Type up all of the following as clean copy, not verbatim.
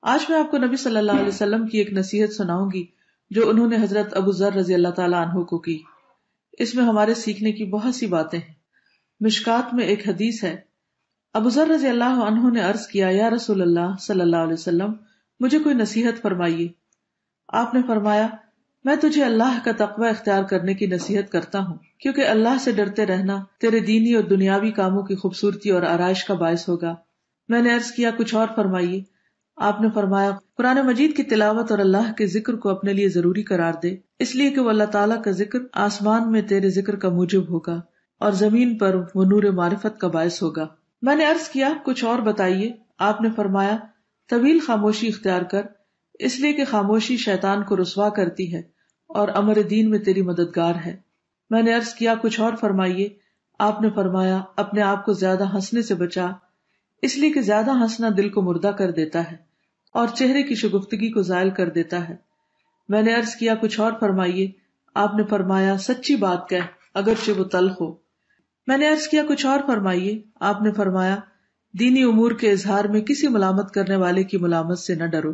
آج میں آپ کو نبی صلی اللہ علیہ وسلم کی ایک نصیحت سناؤں گی جو انہوں نے حضرت ابو ذر رضی اللہ تعالیٰ عنہ کو کی. اس میں ہمارے سیکھنے کی بہت سی باتیں ہیں. مشکات میں ایک حدیث ہے. ابو ذر رضی اللہ عنہ نے عرض کیا، یا رسول اللہ صلی اللہ علیہ وسلم، مجھے کوئی نصیحت فرمائیے. آپ نے فرمایا، میں تجھے اللہ کا تقوی اختیار کرنے کی نصیحت کرتا ہوں، کیونکہ اللہ سے ڈرتے رہنا تیرے دینی اور دنیاوی کاموں کی خوبصورتی اور آرائش کا باعث ہوگا. میں نے عرض کیا، کچھ اور فرمائیے. آپ نے فرمایا، قرآن مجید کی تلاوت اور اللہ کے ذکر کو اپنے لیے ضروری قرار دے، اس لیے کہ وہ اللہ تعالیٰ کا ذکر آسمان میں تیرے ذکر کا موجب ہوگا اور زمین پر وہ نور معرفت کا باعث ہوگا. میں نے عرض کیا، کچھ اور بتائیے. آپ نے فرمایا، طویل خاموشی اختیار کر، اس لیے کہ خاموشی شیطان کو رسوا کرتی ہے اور امر دین میں تیری مددگار ہے. میں نے عرض کیا، کچھ اور فرمائیے. آپ نے فرمایا، اپنے آپ کو زیادہ ہنسنے سے بچا، اس لیے کہ زیادہ ہنسنا دل کو مردہ کر دیتا ہے اور چہرے کی شگفتگی کو زائل کر دیتا ہے. میں نے عرض کیا، کچھ اور فرمائیے. آپ نے فرمایا، سچی بات کہہ اگرچہ وہ تلخ ہو. میں نے عرض کیا، کچھ اور فرمائیے. آپ نے فرمایا، دینی امور کے اظہار میں کسی ملامت کرنے والے کی ملامت سے نہ ڈرو.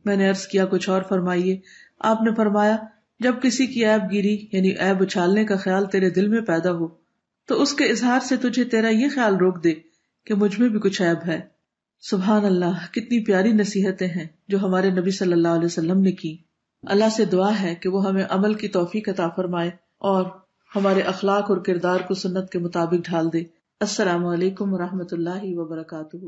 میں نے عرض کیا، کچھ اور فرمائیے. آپ نے فرمایا، جب کسی کی عیب گیری یعنی عیب اچھالنے کا خیال تیرے دل میں پیدا ہو تو اس کے اظہار سے تجھے تیرا یہ خیال روک دے کہ مجھ میں بھی کچھ عیب ہے. سبحان اللہ، کتنی پیاری نصیحتیں ہیں جو ہمارے نبی صلی اللہ علیہ وسلم نے کی. اللہ سے دعا ہے کہ وہ ہمیں عمل کی توفیق عطا فرمائے اور ہمارے اخلاق اور کردار کو سنت کے مطابق ڈھال دے. السلام علیکم ورحمۃ اللہ وبرکاتہ.